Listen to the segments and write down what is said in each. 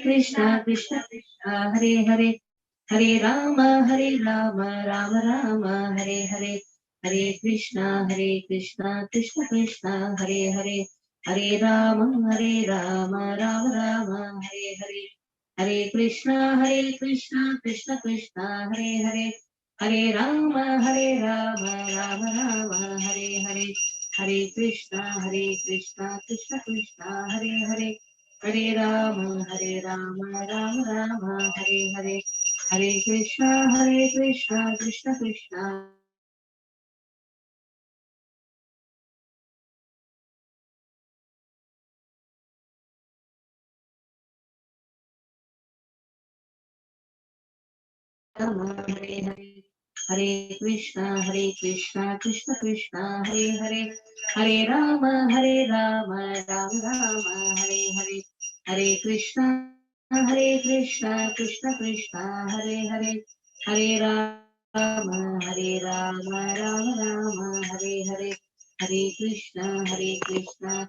कृष्णा कृष्ण कृष्ण हरे हरे हरे राम राम राम हरे हरे हरे कृष्णा कृष्ण कृष्ण हरे हरे हरे राम राम राम हरे हरे हरे कृष्णा कृष्ण कृष्ण हरे हरे हरे राम राम राम हरे हरे हरे कृष्णा कृष्ण कृष्ण हरे हरे हरे राम राम राम हरे हरे हरे कृष्णा कृष्ण कृष्ण हरे हरे हरे कृष्णा कृष्ण कृष्ण हरे हरे हरे राम राम राम हरे हरे हरे कृष्णा कृष्ण कृष्ण हरे हरे हरे राम राम राम हरे हरे हरे कृष्णा कृष्ण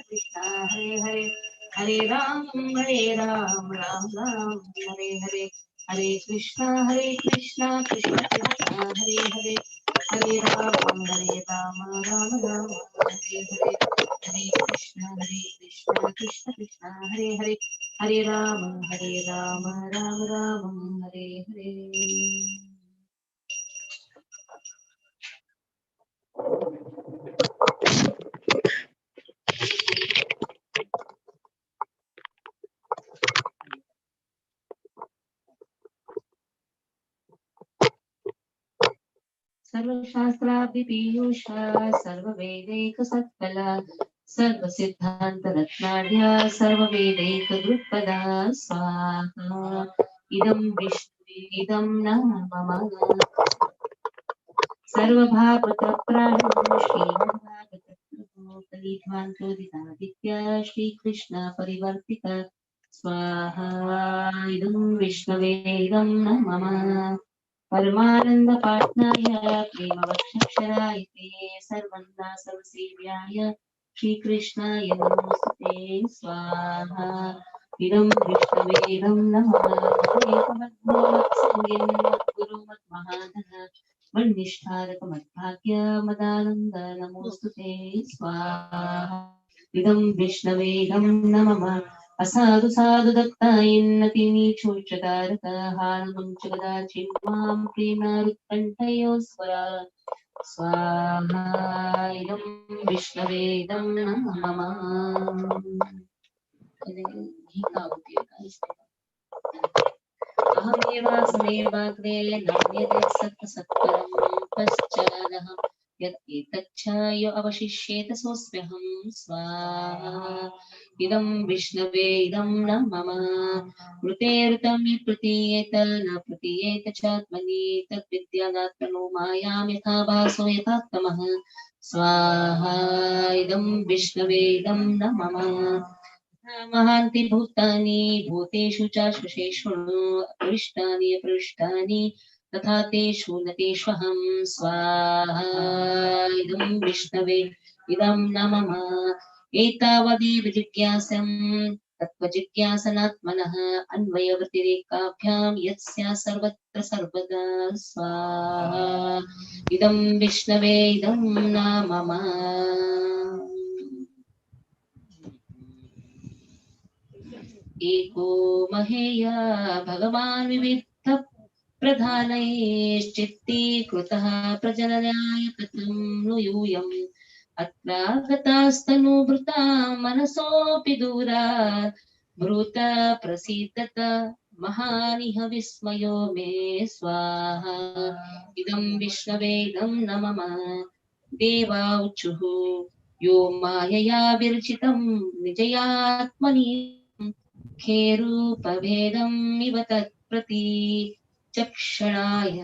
कृष्ण हरे हरे हरे राम राम राम हरे हरे हरे कृष्णा कृष्ण कृष्ण हरे हरे हरे राम राम राम हरे हरे हरे कृष्णा कृष्ण कृष्ण हरे हरे हरे राम राम राम हरे हरे सर्वशास्त्राभिपीयूष सर्ववेदैकसत्फला सर्वसिद्धान्तरत्नाढ्य सर्ववेदैकदृक्पदा स्वाहा इदं विष्णुवे इदं न मम सर्वभागवतप्राणं श्रीमद्भागवतप्रभो कलिध्वान्तोदितादित्य श्रीकृष्ण परिवर्तित स्वाहा इदं विष्णुवे इदं न मम परमानन्दपाट्नाय प्रेमवक्षक्षराय ते सर्वन्दा सर्वसेव्याय श्रीकृष्णाय नमोऽस्तुते स्वाहा इदं विष्णुवेदं नमः एकमद्भुतसंज्ञं मद्गुरु मद्महाधन मन्निष्ठारकमद्भाग्य मदानन्द नमोऽस्तुते स्वाहा इदं विष्णुवेदं नमः असाधु साधु दत्तायन्नतिनीचोच्चकारक हानमं च कदाचिन्मां प्रेमारुत्कण्ठयो स्वरा स्वाहा इदं विष्णुवेदं नमः अहमेवासमेवाग्रे नान्यते सत्त्वसत्परं पश्चादहं यत् एतच्छायो अवशिष्येत सोऽस्म्यहं स्वाहा इदं विष्णवे इदं न मम मृतेरुतं यत् प्रतीयेत न प्रतीयेत चात्मनि तद्विद्यादात्मनो मायां यथा भासो यथात्मः स्वाहा इदं विष्णवे इदं न मम महान्ति भूतानि भूतेषु चाश्वशेषु अपृष्टानि अपृष्टानि तथा तेषु न तेष्वहं स्वाहा इदं विष्णवे इदं न मम एतावदेव जिज्ञासं तत्त्वजिज्ञासनात्मनः अन्वयव्यतिरेकाभ्यां यत्स्या सर्वत्र सर्वदा स्वाहा इदं विष्णवे इदं न मम एको महेया भगवान् विविध प्रधानैश्चित्तीकृतः प्रजननाय कथं नु यूयम् अत्रागतास्तनुभृता मनसोऽपि दूरात् भूत प्रसीदत महानिह विस्मयो मे स्वाहा इदं विष्णवेदं न मम देवाऊचुः यो मायया विरचितं निजयात्मनि खेरूपभेदम् इव तत्प्रति चक्षणाय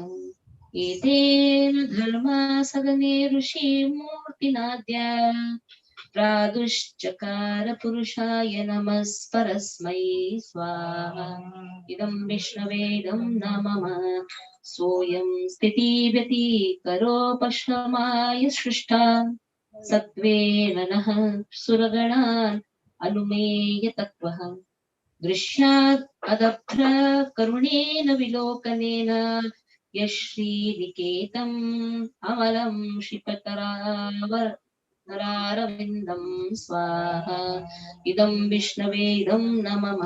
एतेन धर्मा सदने ऋषिमूर्तिनाद्य प्रादुश्चकार पुरुषाय नमस्परस्मै स्वाहा इदं विष्णवेदं न मम सोऽयं स्थितिव्यतिकरोपशमाय सृष्टा सत्त्वेन नः सुरगणान् अनुमेय तत्त्वः दृश्यात् अदभ्र करुणेन विलोकनेन यश्रीनिकेतम् अमलं नरारविन्दं स्वाहा इदं विष्णवे इदं न मम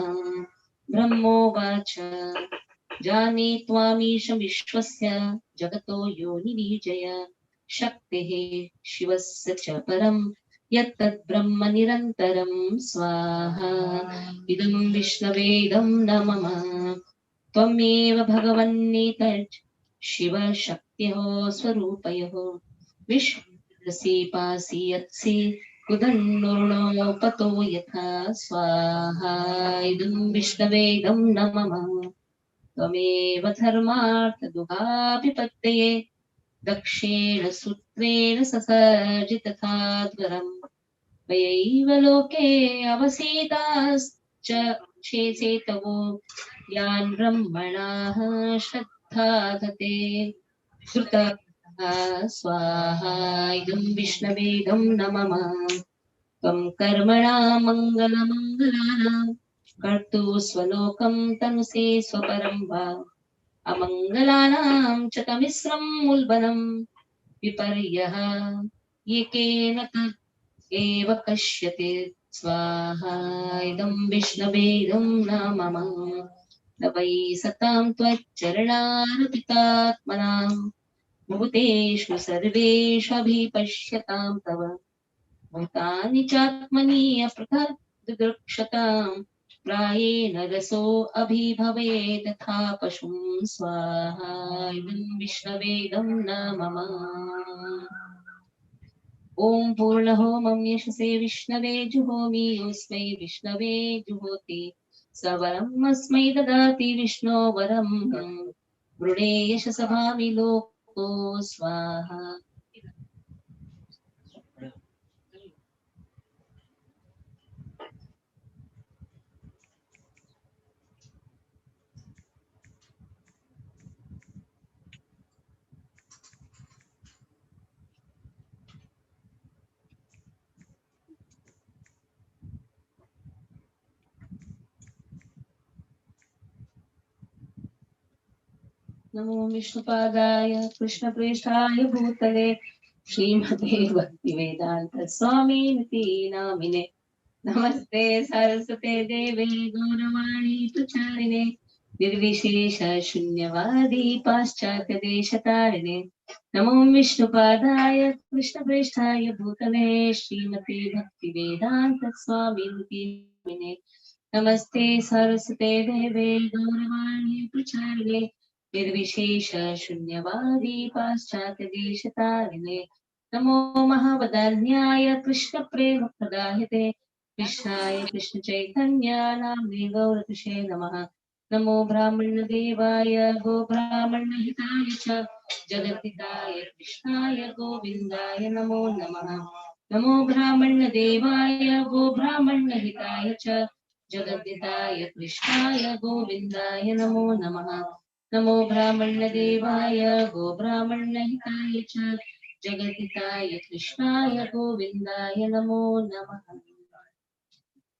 ब्रह्मोवाच जाने त्वामीश विश्वस्य जगतो योनिबीजय शक्तिः शिवस्य च परं यत्तद् ब्रह्म निरन्तरं स्वाहा इदं विष्णवे इदं न मम त्वमेव भगवन्नेतत् शिवशक्त्योः स्वरूपयोः विश्वसि पासि यत्सि कुदन्नुर्णोपतो यथा स्वाहा इदं विष्णवे इदं न मम त्वमेव धर्मार्थदुहाभिपत्तये दक्षेण सूत्रेण ससर्जितथा त्वरम् त्वयैव लोके अवसीताश्च शेषेतवो यान् ब्रह्मणाः श्रद्धा दते श्रुतः स्वाहा इदं विष्णवे इदं न मम त्वं कर्मणां मङ्गलमङ्गलानां कर्तु स्वलोकं तनुसे स्वपरं वा अमङ्गलानां च तमिस्रं मुल्बनं विपर्यः येकेन तत् एव कश्यते स्वाहा इदं विष्णवे इदं न मम न वै सतां त्वच्चरणारवितात्मनां भूतेषु सर्वेषु अभिपश्यतां तव भूतानि चात्मनि अपृथक् दिदृक्षताम् प्रायेण रसो अभिभवे तथा पशुं स्वाहा इदं विष्णवे इदं न मम ॐ पूर्णहोमं यशसे विष्णवे जुहोमि योऽस्मै विष्णवे जुहोति सवरम् अस्मै ददाति विष्णो वरं वृणे यशसभामि लोको स्वाहा नमो विष्णुपादाय कृष्णप्रेष्ठाय भूतले श्रीमते भक्तिवेदांत स्वामिनिति नामिने नमस्ते सरस्वते देवे गौरवाणी प्रचारिणे निर्विशेष शून्यवादी पाश्चात्य देशतारिणे नमो विष्णुपादाय कृष्णप्रेष्ठाय भूतले श्रीमते भक्तिवेदांत स्वामिनिति नामिने नमस्ते सरस्वते देवे गौरवाणी प्रचारिणे निर्विशेष शून्यवादी पाश्चात्य देशतारिणे नमो महावदान्याय कृष्ण प्रेम प्रदायते कृष्णाय कृष्ण चैतन्य नाम्ने गौरकृषे नमः नमो ब्राह्मण देवाय गो ब्राह्मण हिताय च जगद्दिताय कृष्णाय गोविन्दाय नमो नमः नमो ब्राह्मण देवाय गो ब्राह्मण हिताय च जगद्दिताय कृष्णाय गोविन्दाय नमो नमः नमो ब्राह्मण्यदेवाय गो ब्राह्मण्यहिताय च जगद्दिताय कृष्णाय गोविन्दाय नमो नमः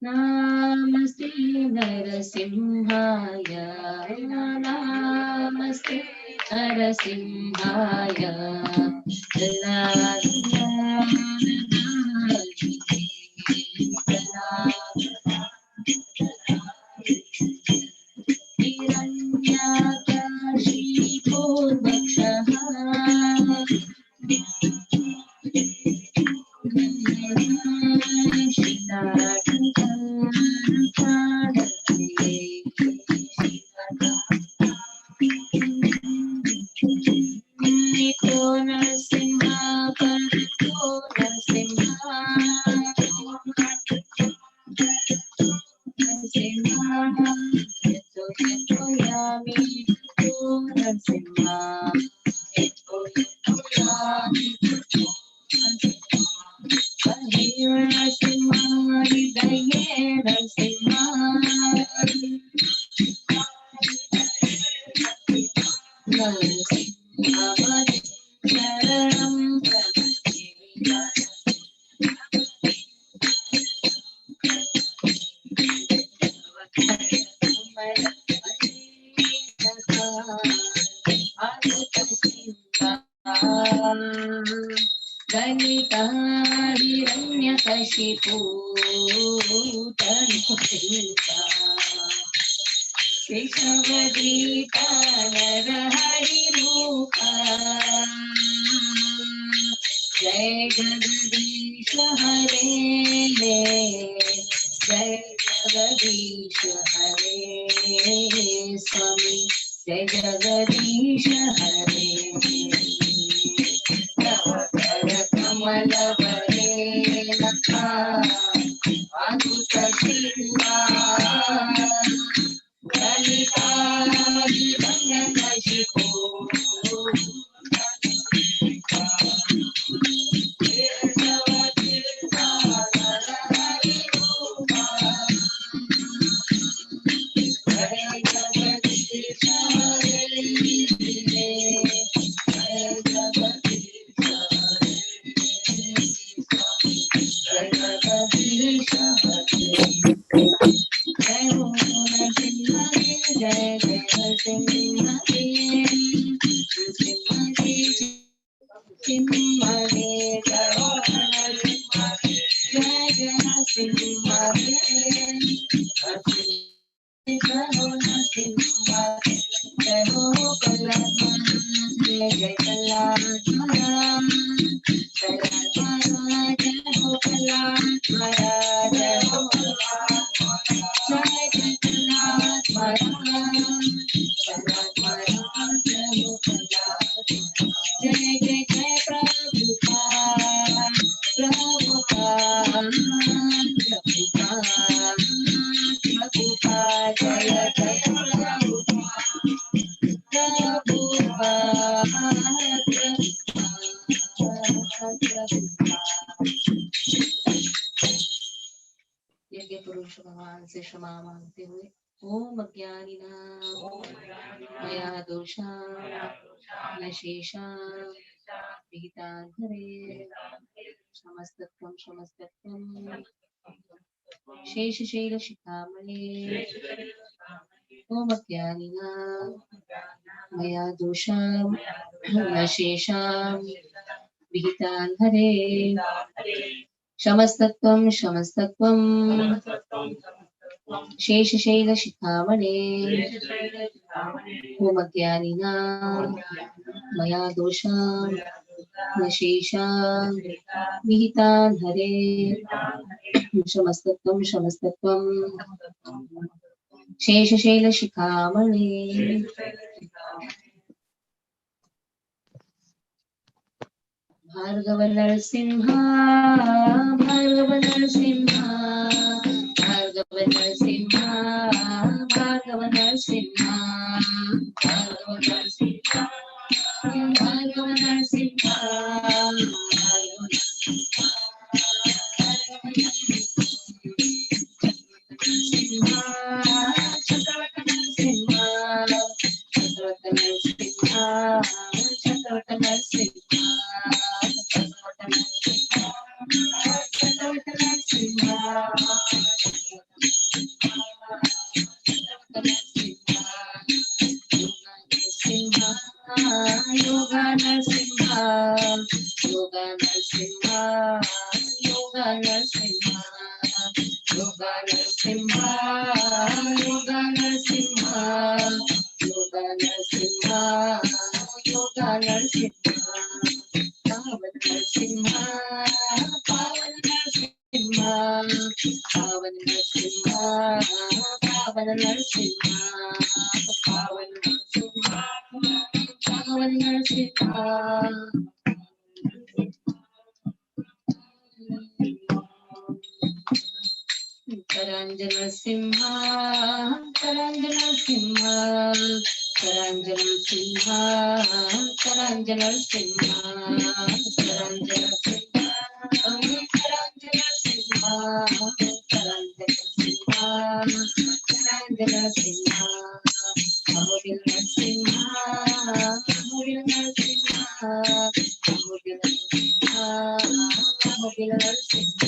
नमस्ते नरसिंहाय नमस्ते नरसिंहाय ललिताहिरण्यकशिपू केशवदीता नरहरिरूपा जय जगदीश हरे जय जगदीश हरे स्वामी जय जगदीश हरे तव कर कमल बरे लखा अद्भुत शिवा ललिताहिरण्यकशिपू यज्ञ पुरुष भगवान से क्षमा मांगते हुए ओम अज्ञानिनां मया दोषान् शेषान् विहितान् समस्तत्वं शेषशैलशिखामणे ओम अज्ञानिनां मया दोषान् शेषान् विहितान् हरे क्षमस्तत्वं शेषशैलशिखामणे ओम अज्ञानिनां मया दोषान् शेषान् विहितान् हरे क्षमस्तत्वं शेषशैलशिखामणे Bhargava Narasimha Bhargava Narasimha Bhargava Narasimha Bhargava Narasimha Bhargava Narasimha Bhargava Narasimha Karanjana Simha, Karanjana Simha, Karanjana Simha, Karanjana Simha, Karanjana Simha, Karanjana Simha, Karanjana Simha, Karanjana Simha, Karanjana Simha, Karanjana Simha,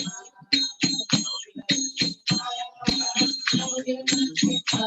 Karanjana Simha,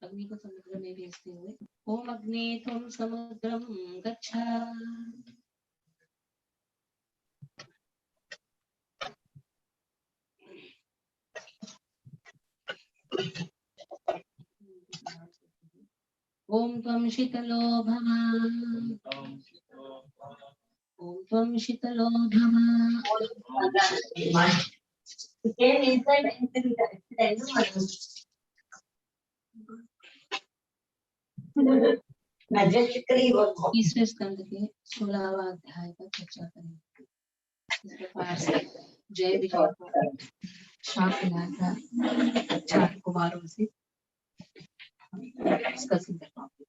अग्नि को समुद्र में भेजते हुए ओम अग्ने त्वं समुद्रम गच्छ। ओम त्वं शीतलो भव। ओम त्वं शीतलो भव। तीसरे स्कंद के 16वां अध्याय पर चर्चा करेंगे। इस प्रकार से जय विजय को शाप मिला था 4 कुमारों से। discussing the topic.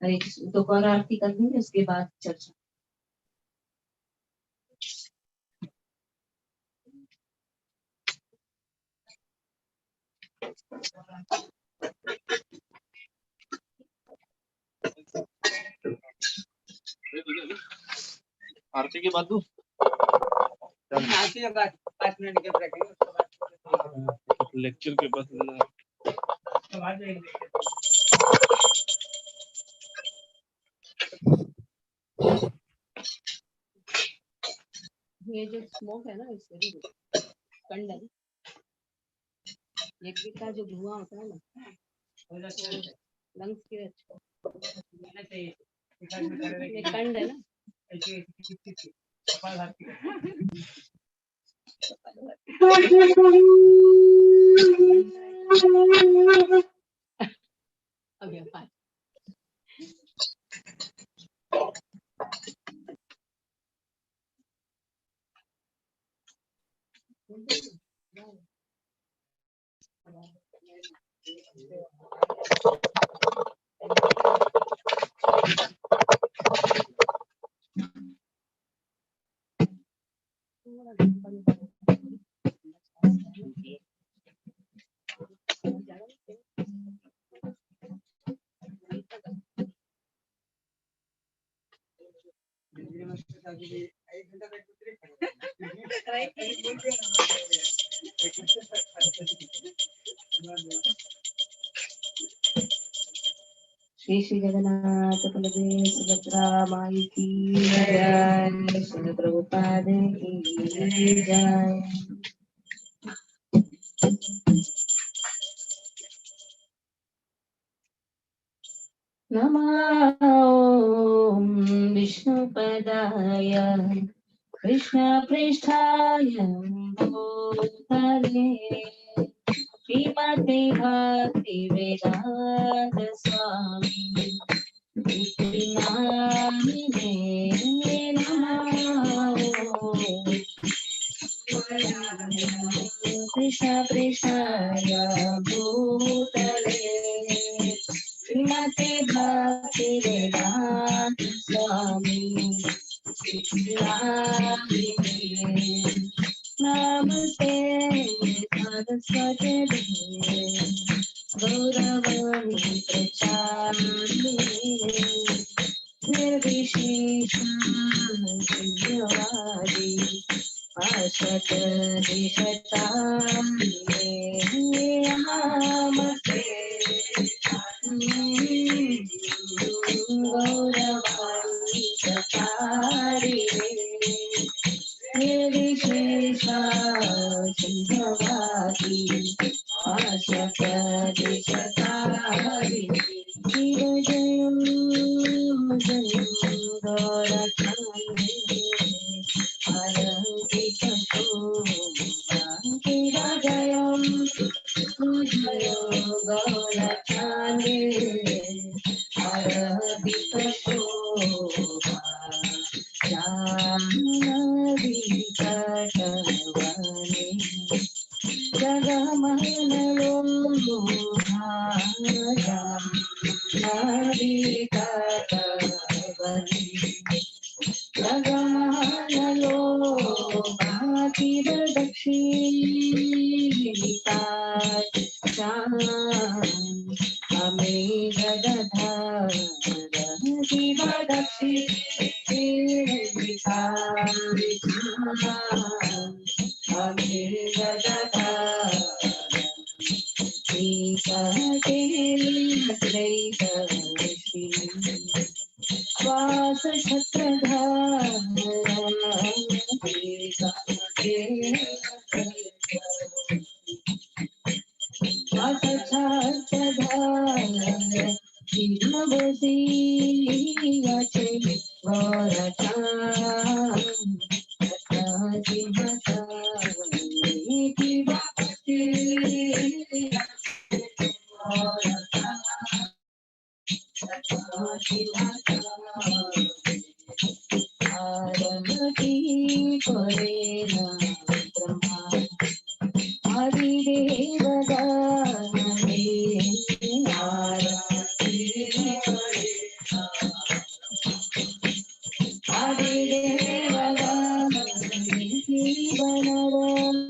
अरे तो कौन आरती कर देंगे, उसके बाद चर्चा। आरती के बाद दो, आरती के बाद 5 मिनट के ब्रेक है, लेक्चर के बाद ये जो स्मोक है ना, इससे भी कंडन एक का जो धुआं होता है ना, लंग्स के अच्छा ये कंड है ना। अभी श्री श्री जगन्नाथ बलदेव सुभद्रा माई की जय, श्री प्रभुपाद की जय। नमः ओम विष्णुपदाय कृष्णपृष्ठाय भूतले श्रीमते भक्ति वेदांत स्वामी इति नामिने नमः। कृष्ण कृष्णाय भूतले श्रीमते भक्ति वेदांत स्वामी इति नामिने नमस्ते सरस्वती गौरवाणी प्रचारिणे निर्विशेषशून्यवादी पाशत दिशतारिणे नमस्ते गौरवाणी प्रचारिणे निर्विशेषशून्यवादी पाशत जय जगमय अमे गदधार दिवदक्षि अमे गदधार वास छत्रधार वास छत्रधार जीवसी याचे वरचा जीवता आरती करेना ब्रह्मा आदिदेवदानवे आरती करेना आदिदेवदानवे बनवम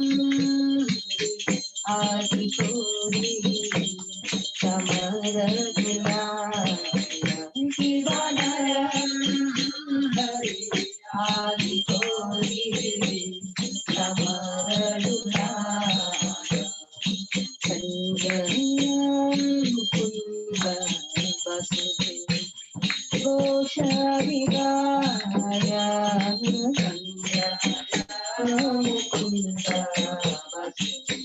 आदि कोरी समरगुना आदि कोरी समरगुना संगम कुंद बसुते घोषाविदाय संगम कुंद बसुते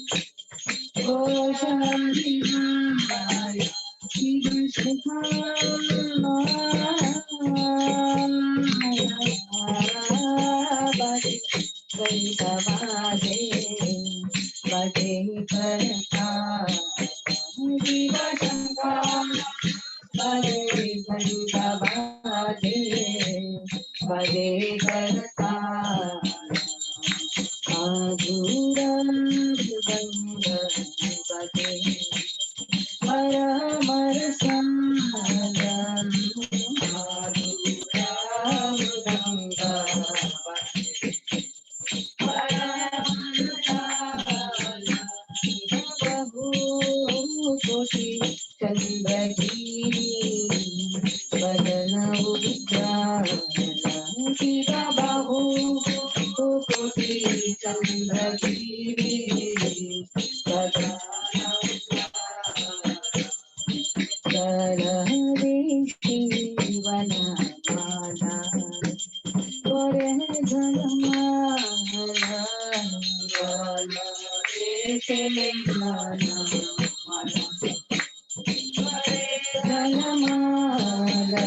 घोषाविदाय बजे बजे करता दिवसंगा बजे घंटा बजे बजे करता आधुरम गंग बजे मर संगम आधुरम गंग कोटि चंद्रगिरी बदन उद्यान शिवा बाहु कोटि चंद्रगिरी बदन वना माला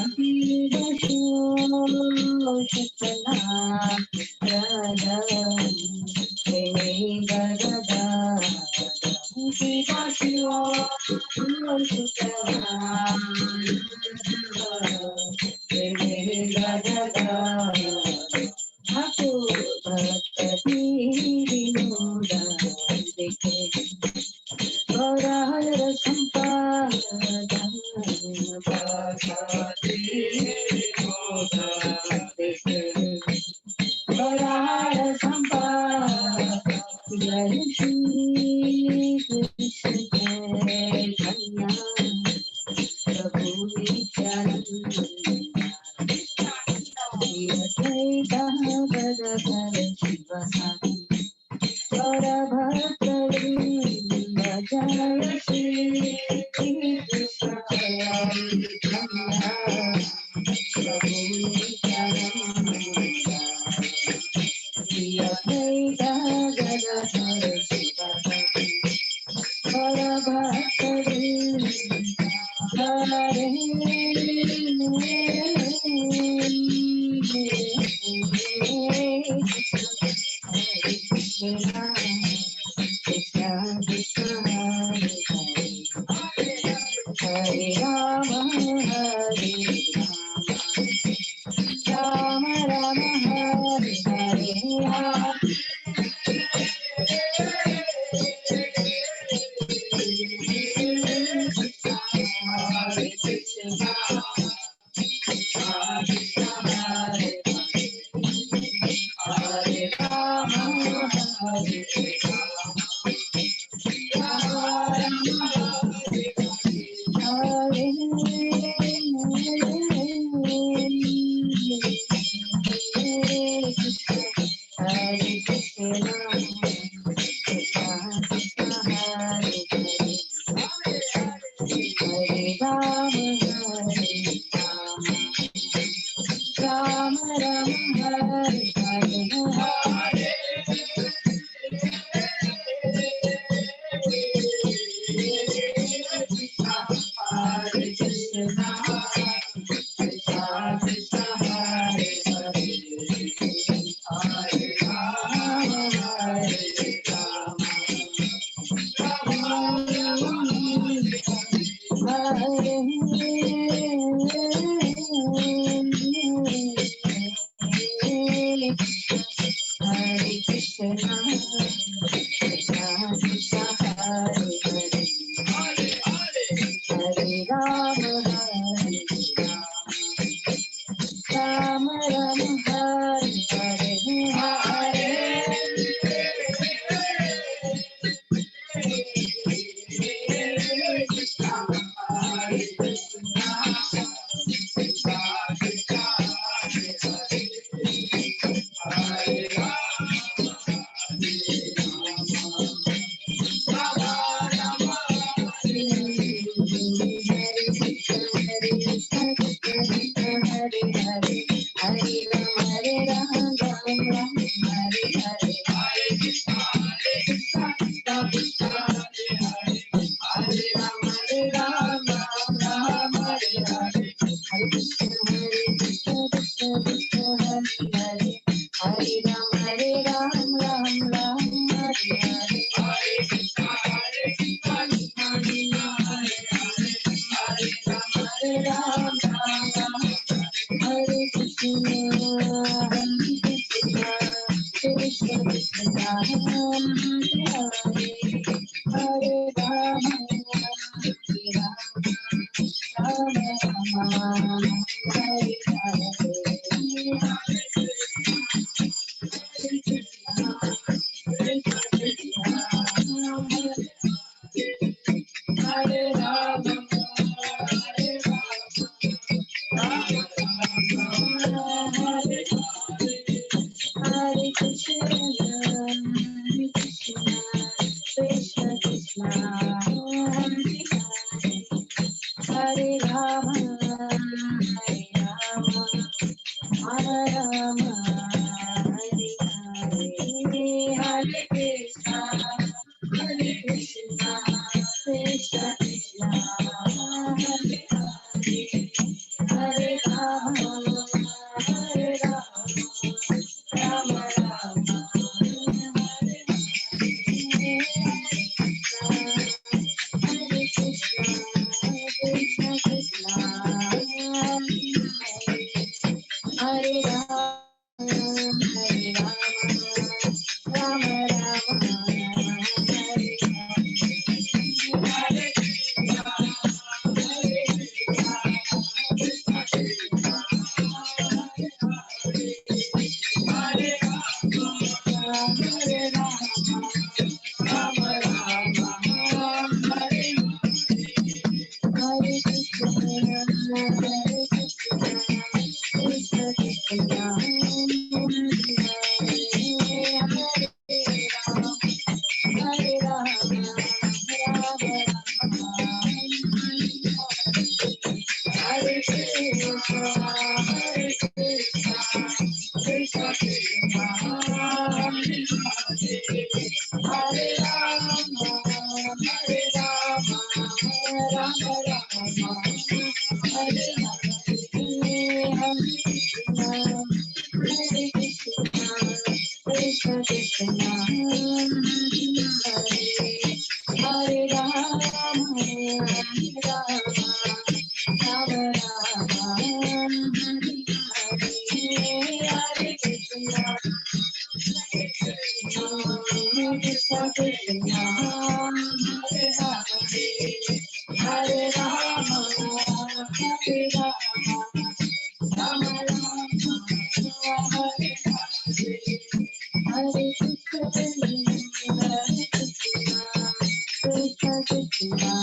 Krishna Krishna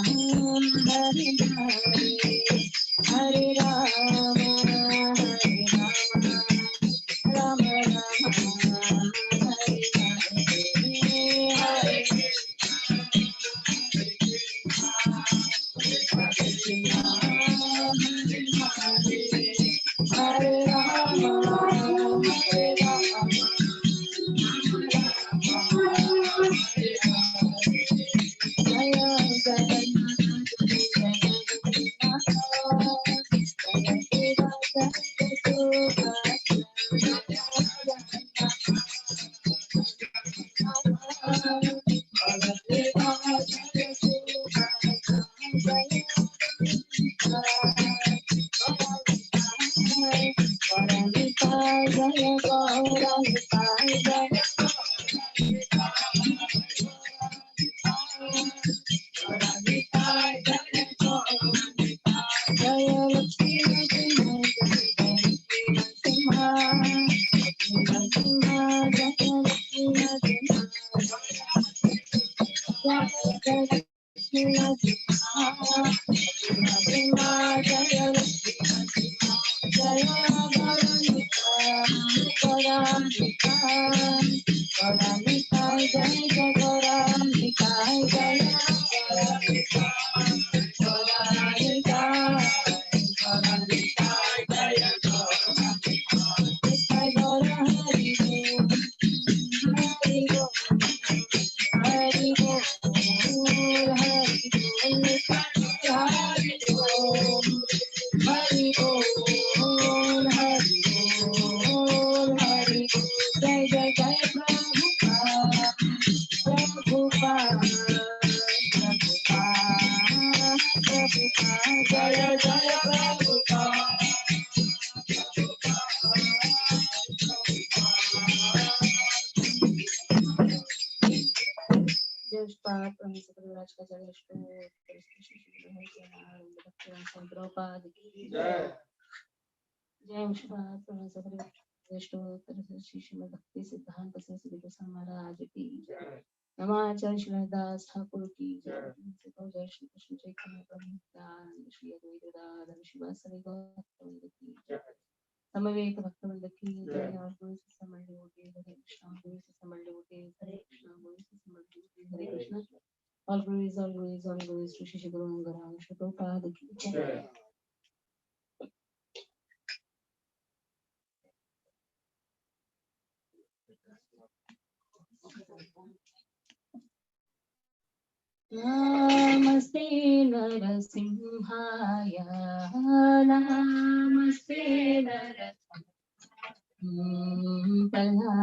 Hare Hare Rama Rama Rama Hare Hare भक्ति सिद्धांत सरस्वती महाराज की नमाचार्य श्रीदास ठाकुर की जय जय श्री कृष्ण चैतन्य प्रभु नित्यानंद श्री अद्वैत गदाधर शिवासादि गौरवंद की जय समवेत भक्तवृंद की जय और गुरु से समझ होते हरे कृष्णा गुरु से समझ होते हरे कृष्णा गुरु से समझ होते हरे Krishna all glories to Shri Guru Garam Shri Prabhupada की जय नमस्ते नरसिंहाय नमस्ते प्रह्लाददायिने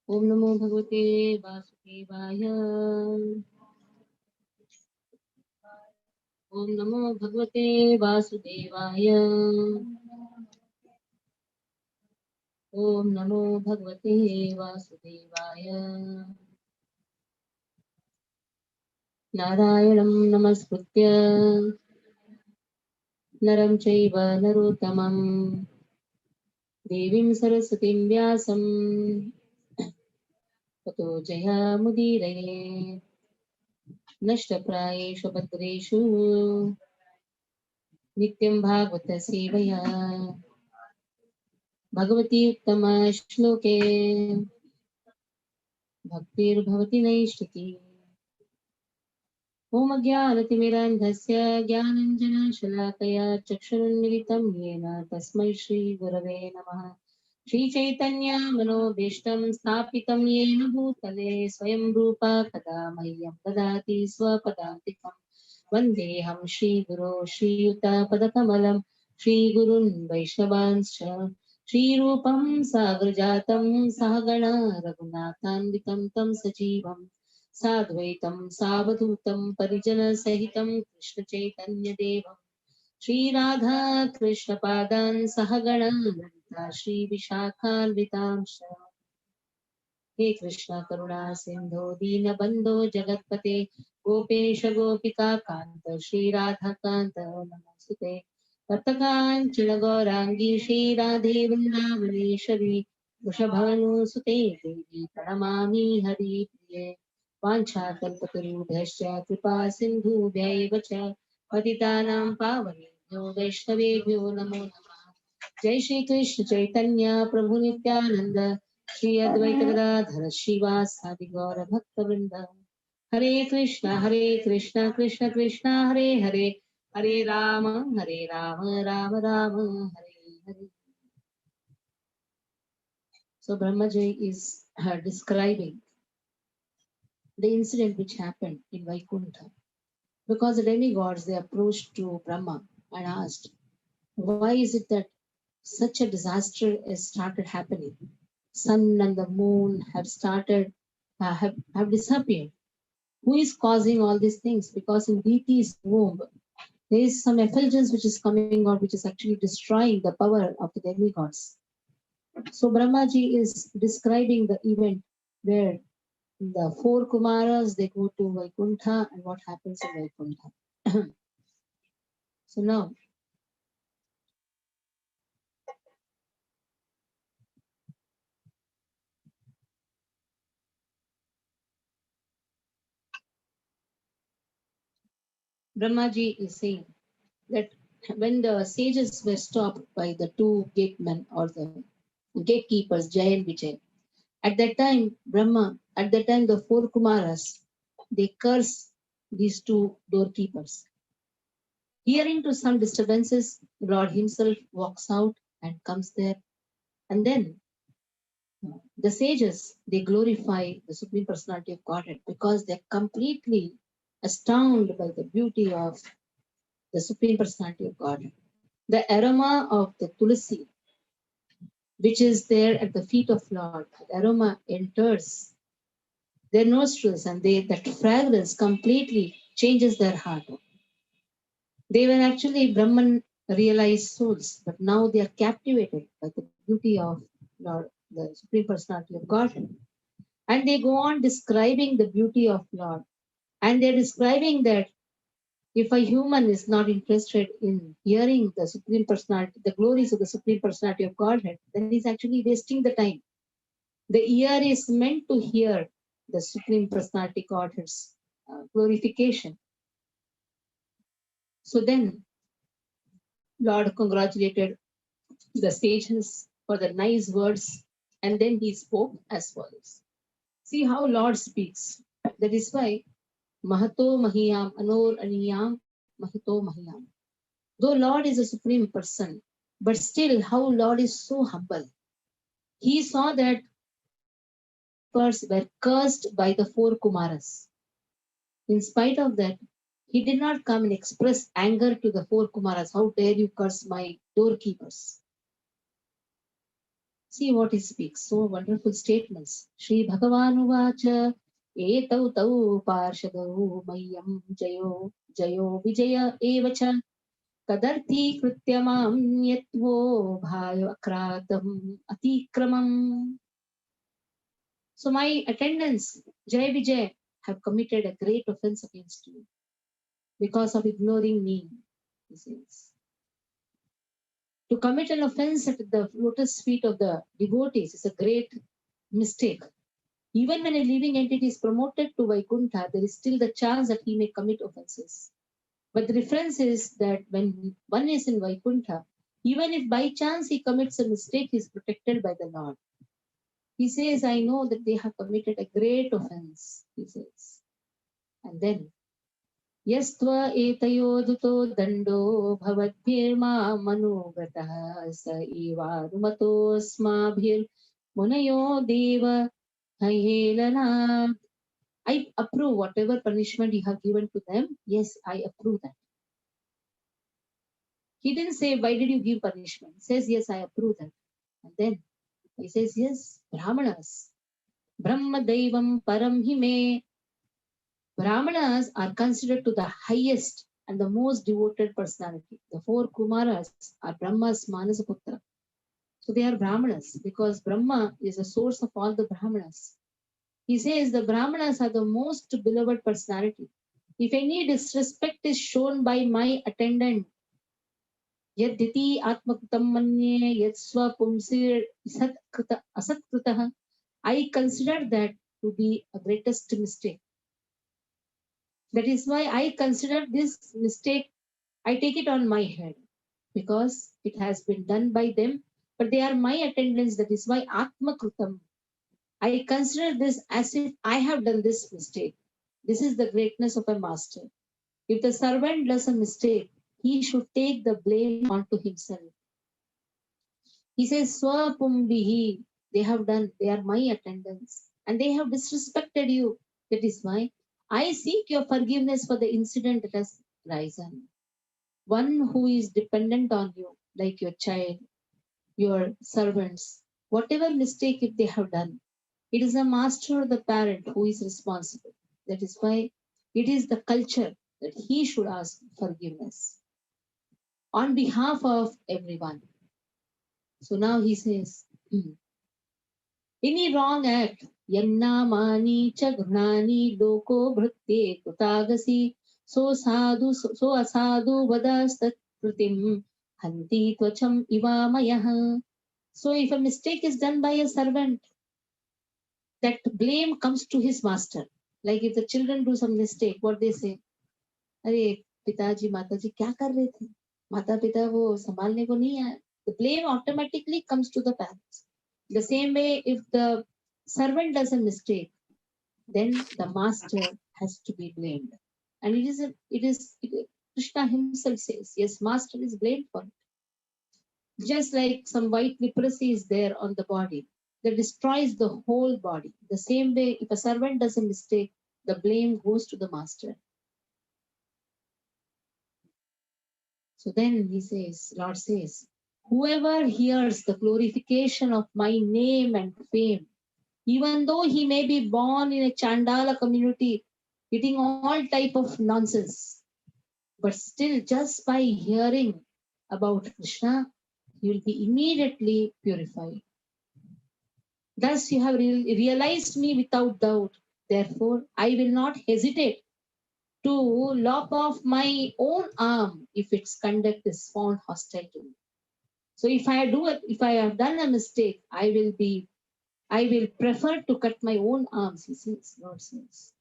ओम नमो भगवते वासुदेवाय। ओम नमो भगवते वासुदेवाय। ओम नमो भगवते वासुदेवाय। नारायणं नमस्कृत्य नरं चैव नरोत्तमं देवीं सरस्वतीं व्यासं ततो जयमुदीरये। नष्टप्रायेषु भद्रेषु नित्यं भागवत सेवया भगवती उत्तम श्लोके भक्तिर्भवति नैष्ठिकी। ॐ अज्ञानतिमिरान्धस्य ज्ञानञ्जनशलाकया चक्षुरुन्मिलितं येन तस्मै श्रीगुरवे नमः। श्रीचैतन्यमनोभीष्टं स्थापितं येन भूतले स्वयं रूपा कदा मह्यं ददाति स्वपदान्तिकम्। वन्देऽहं श्रीगुरो श्रीयुतपदकमलं श्रीगुरुन् वैष्णवांश्च श्रीरूपं साग्रजातं सहगणा रघुनाथान्वितं तं सजीवम् साद्वैतं सावधूतं परिजनसहितं कृष्णचैतन्यदेवं श्रीराधा कृष्णपादान् सहगणा ललिता श्रीविशाखान्वितांश्च। हे कृष्ण करुणा सिन्धो दीनबन्धो जगत्पते गोपेश गोपिका कान्त श्रीराधाकान्त नमोऽस्तुते। तप्तकाञ्चन गौराङ्गी श्रीराधे वृन्दावनेश्वरी वृषभानुसुते देवी प्रणमामि हरिप्रिये। वाञ्छाकल्पतरुभ्यश्च कृपा सिन्धुभ्यैव च पतितानां पावनेभ्यो वैष्णवेभ्यो नमो नमः। जय श्री कृष्ण चैतन्य प्रभु नित्यानंद श्री अद्वैत गदाधर श्रीवासादि गौर भक्त वृंद। हरे Krishna Krishna Krishna Hare Hare Hare Ram Ram Ram Hare Hare. So Brahmaji is describing the incident which happened in Vaikuntha, because the demigods they approached to Brahma and asked, why is it that such a disaster has started happening? Sun and the moon have started have disappeared. Who is causing all these things? Because in deity's womb there is some effulgence which is coming out, which is actually destroying the power of the demigods. So Brahmaji is describing the event where the four Kumaras they go to Vaikuntha and what happens in Vaikuntha. So now Brahmaji is saying that when the sages were stopped by the two gatemen or the gatekeepers, Jay and Vijay, at that time, the four Kumaras, they curse these two doorkeepers. Hearing to some disturbances, Lord himself walks out and comes there. And then the sages, they glorify the Supreme Personality of Godhead because they're completely astounded by the beauty of the Supreme Personality of God. The aroma of the tulsi, which is there at the feet of Lord, the aroma enters their nostrils, and that fragrance completely changes their heart. They were actually Brahman realized souls, but now they are captivated by the beauty of Lord, the Supreme Personality of Godhead. And they go on describing the beauty of Lord. And they're describing that if a human is not interested in hearing the Supreme Personality, the glories of the Supreme Personality of Godhead, then he's actually wasting the time. The ear is meant to hear the Supreme Personality Godhead's glorification. So then, Lord congratulated the sages for the nice words, and then he spoke as follows. See how Lord speaks. That is why Mahato Mahiyam Anor Aniyam Mahito Mahiyam. Though Lord is a supreme person, but still how Lord is so humble. He saw that were cursed by the four Kumaras. In spite of that, he did not come and express anger to the four Kumaras. How dare you curse my doorkeepers? See what he speaks. So wonderful statements. Shri Bhagavanu Vacha Etau Tau Parshadau Mayam Jayo Jayo Vijaya Evacha Kadarthi Krityamam Yatvo Bhayo Akratam Atikramam. So my attendants, Jai Vijay, have committed a great offense against you because of ignoring me, he says. To commit an offense at the lotus feet of the devotees is a great mistake. Even when a living entity is promoted to Vaikuntha, there is still the chance that he may commit offenses. But the difference is that when one is in Vaikuntha, even if by chance he commits a mistake, he is protected by the Lord. He says, I know that they have committed a great offense, he says. And then, Yastva etayoduto dando bhavadbhirma manugataha sa eva rumatosmabhir munayo deva hayelana. I approve whatever punishment you have given to them. Yes, I approve that. He didn't say, why did you give punishment? He says, yes, I approve that. And then he says, yes, Brahmanas. Brahma Devam Param Hime. Brahmanas are considered to the highest and the most devoted personality. The four Kumaras are Brahma's Manasaputra. So they are Brahmanas because Brahma is the source of all the Brahmanas. He says the Brahmanas are the most beloved personality. If any disrespect is shown by my attendant, Yaditi Atmakritam Manye Yatswa Pumsir Asatkritaha, I consider that to be a greatest mistake. That is why I consider this mistake, I take it on my head because it has been done by them, but they are my attendants. That is why Atmakritam. I consider this as if I have done this mistake. This is the greatness of a master. If the servant does a mistake, he should take the blame onto himself. He says, Swapumbihi, they have done, they are my attendants, and they have disrespected you. That is why I seek your forgiveness for the incident that has risen. One who is dependent on you, like your child, your servants, whatever mistake if they have done, it is the master or the parent who is responsible. That is why it is the culture that he should ask forgiveness on behalf of everyone. So now he says, any wrong act, yanna mani chagnani loko bhritte kutagasi so sadhu so asadu vadastat kritim hanti tvacham ivamayah. So if a mistake is done by a servant, that blame comes to his master. Like if the children do some mistake, what they say? अरे पिताजी माताजी क्या कर रहे थे? माता पिता वो संभालने को नहीं आए. The blame automatically comes to the parents. The same way, if the servant does a mistake, then the master has to be blamed. And Krishna himself says, yes, master is blamed for it. Just like some white leprosy is there on the body that destroys the whole body. The same way, if a servant does a mistake, the blame goes to the master. So then he says, Lord says, whoever hears the glorification of my name and fame, even though he may be born in a Chandala community, eating all type of nonsense, but still just by hearing about Krishna, he will be immediately purified. Thus you have realized me without doubt. Therefore, I will not hesitate to lop off my own arm if its conduct is found hostile to me. So if I have done a mistake, I will prefer to cut my own arms, he says, Lord says.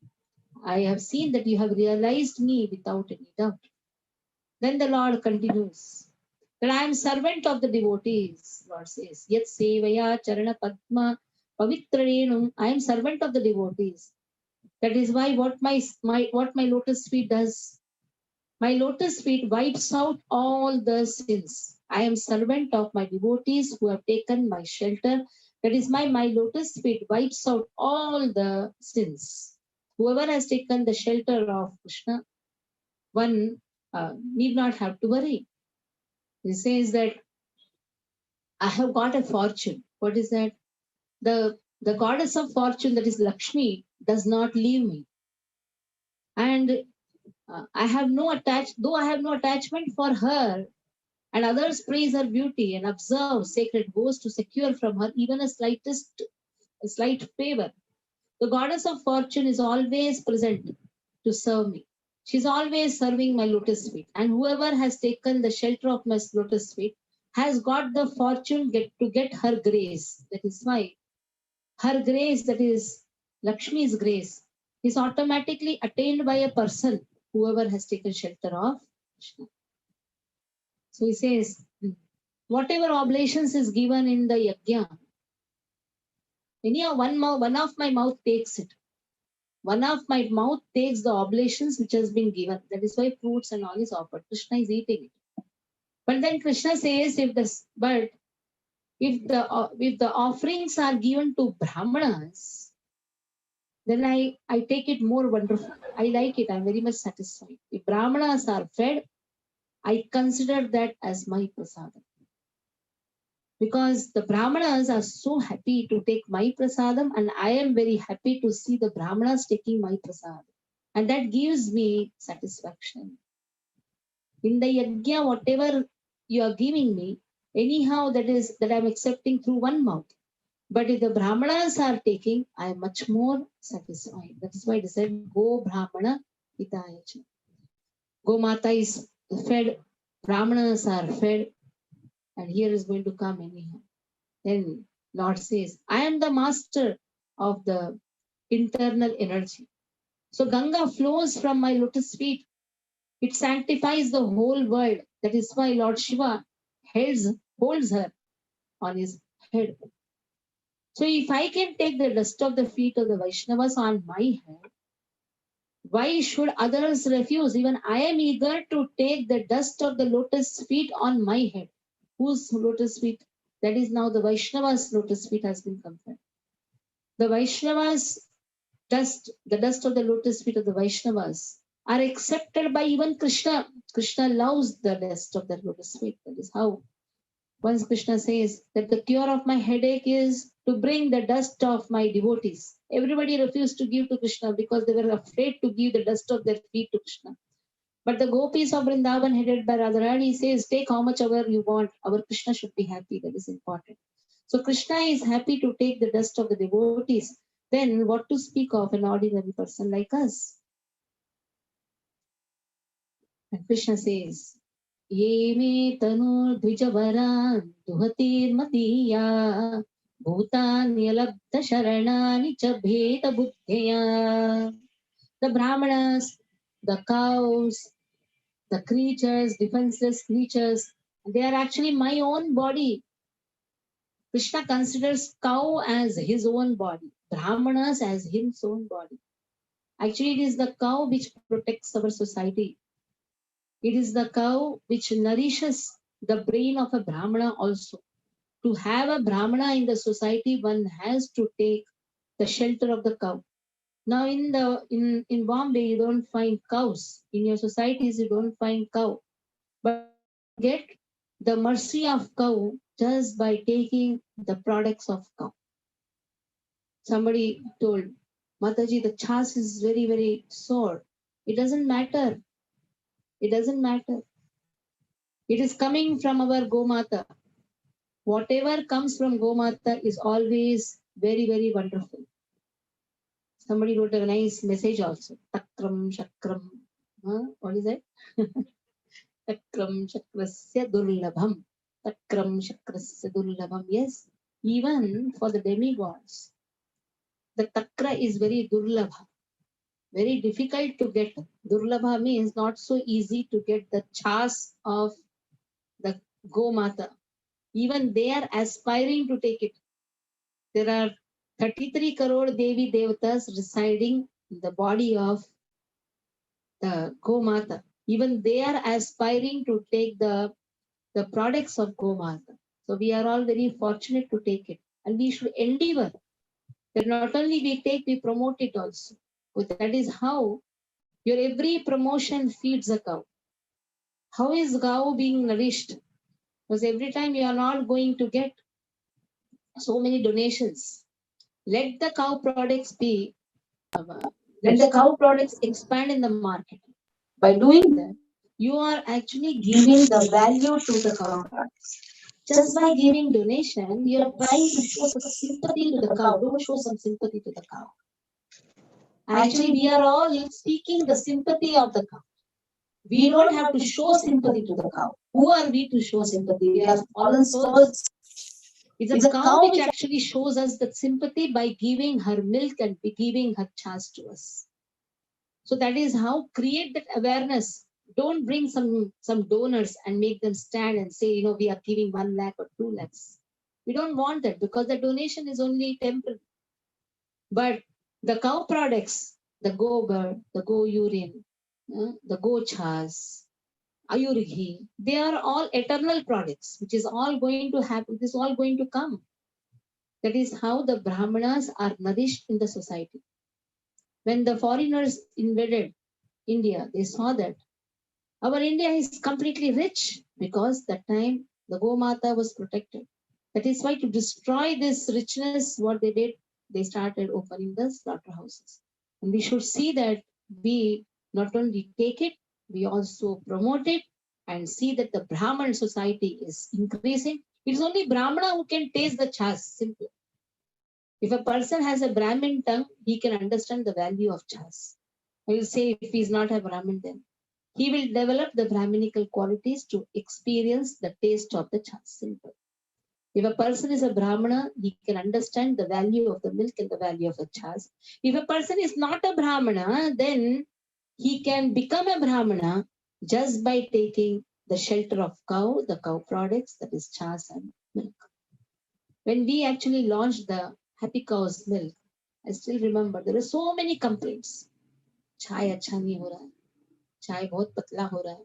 I have seen that you have realized me without any doubt. Then the Lord continues that I am servant of the devotees, Lord says. Yet sevaya charana padma pavitranenum, I am servant of the devotees. That is why what my lotus feet does. My lotus feet wipes out all the sins. I am servant of my devotees who have taken my shelter. That is my lotus feet wipes out all the sins. Whoever has taken the shelter of Krishna, one need not have to worry. He says that I have got a fortune. What is that? The goddess of fortune, that is Lakshmi, does not leave me. And I have no attachment for her, and others praise her beauty and observe sacred vows to secure from her even a slight favor. The goddess of fortune is always present to serve me. She's always serving my lotus feet. And whoever has taken the shelter of my lotus feet has got the fortune to get her grace. That is why her grace, that is Lakshmi's grace, is automatically attained by a person, whoever has taken shelter of Krishna. So he says, whatever oblations is given in the yajna, anyhow, one of my mouth takes it. One of my mouth takes the oblations which has been given. That is why fruits and all is offered. Krishna is eating it. But then Krishna says, if the offerings are given to Brahmanas, then I take it more wonderful. I like it. I'm very much satisfied. If Brahmanas are fed, I consider that as my prasadam. Because the Brahmanas are so happy to take my prasadam, and I am very happy to see the Brahmanas taking my prasadam. And that gives me satisfaction. In the yajna, whatever you are giving me, anyhow, that I'm accepting through one mouth. But if the Brahmanas are taking, I am much more satisfied. That is why it said, Go Brahmana Hitayacha. Go Mata is fed, Brahmanas are fed, and here is going to come anyhow. Then Lord says, I am the master of the internal energy. So Ganga flows from my lotus feet. It sanctifies the whole world. That is why Lord Shiva holds her on his head. So if I can take the dust of the feet of the Vaishnavas on my head, why should others refuse? Even I am eager to take the dust of the lotus feet on my head. Whose lotus feet? That is now the Vaishnavas' lotus feet has been compared. The Vaishnavas' dust, the dust of the lotus feet of the Vaishnavas, are accepted by even Krishna. Krishna loves the dust of the lotus feet. That is how once Krishna says that the cure of my headache is to bring the dust of my devotees. Everybody refused to give to Krishna because they were afraid to give the dust of their feet to Krishna. But the gopis of Vrindavan, headed by Radharani, says, take how much ever you want. Our Krishna should be happy. That is important. So Krishna is happy to take the dust of the devotees. Then what to speak of an ordinary person like us? And Krishna says, Ye me tanur dvijavaran duhatir matiya bhutani alabdha sharanani cha bheta buddhya. The Brahmanas, the cows, the creatures, defenseless creatures, they are actually my own body. Krishna considers cow as his own body, Brahmanas as his own body. Actually, it is the cow which protects our society. It is the cow which nourishes the brain of a Brahmana also. To have a Brahmana in the society, one has to take the shelter of the cow. Now in Bombay, you don't find cows. In your societies, you don't find cow. But get the mercy of cow just by taking the products of cow. Somebody told, Mataji, the chas is very, very sore. It doesn't matter. It doesn't matter. It is coming from our Gomata. Whatever comes from Gomata is always very, very wonderful. Somebody wrote a nice message also. Takram Shakram. What is that? Takram Shakrasya Durlabham. Takram Shakrasya Durlabham. Yes, even for the demigods, the Takra is very Durlabha. Very difficult to get. Durlabha means not so easy to get the chas of the Gomata. Even they are aspiring to take it. There are 33 crore Devi Devatas residing in the body of the Gomata. Even they are aspiring to take the products of Gomata. So we are all very fortunate to take it. And we should endeavor that not only we take, we promote it also. But that is how your every promotion feeds a cow. How is cow being nourished? Because every time you are not going to get so many donations. Let the cow products be, let the cow products expand in the market. By doing that, you are actually giving the value to the cow products. Just by giving donation, you are trying to show some sympathy to the cow. Don't show some sympathy to the cow. Actually, we are all speaking the sympathy of the cow. We don't have to show sympathy to the cow. Who are we to show sympathy? We are fallen souls. It's a cow which actually shows us that sympathy by giving her milk and giving her chas to us. So that is how create that awareness. Don't bring some donors and make them stand and say, we are giving 1 lakh or 2 lakhs. We don't want that because the donation is only temporary. But the cow products, the gobar, the go urine, the go chas, ayurghi, they are all eternal products, which is all going to happen. This is all going to come. That is how the Brahmanas are nourished in the society. When the foreigners invaded India, they saw that our India is completely rich because that time the Gomata was protected. That is why to destroy this richness, what they did, they started opening the slaughterhouses. And we should see that we not only take it, we also promote it and see that the Brahman society is increasing. It is only Brahmana who can taste the chas, simply. If a person has a Brahmin tongue, he can understand the value of chas. I will say if he is not a Brahmin, then he will develop the Brahminical qualities to experience the taste of the chas. Simple. If a person is a Brahmana, he can understand the value of the milk and the value of the chas. If a person is not a Brahmana, then he can become a Brahmana just by taking the shelter of cow, the cow products, that is chas and milk. When we actually launched the Happy Cow's Milk, I still remember there were so many complaints. Chai acha nahi ho raha hai. Chai bahut patla ho raha hai.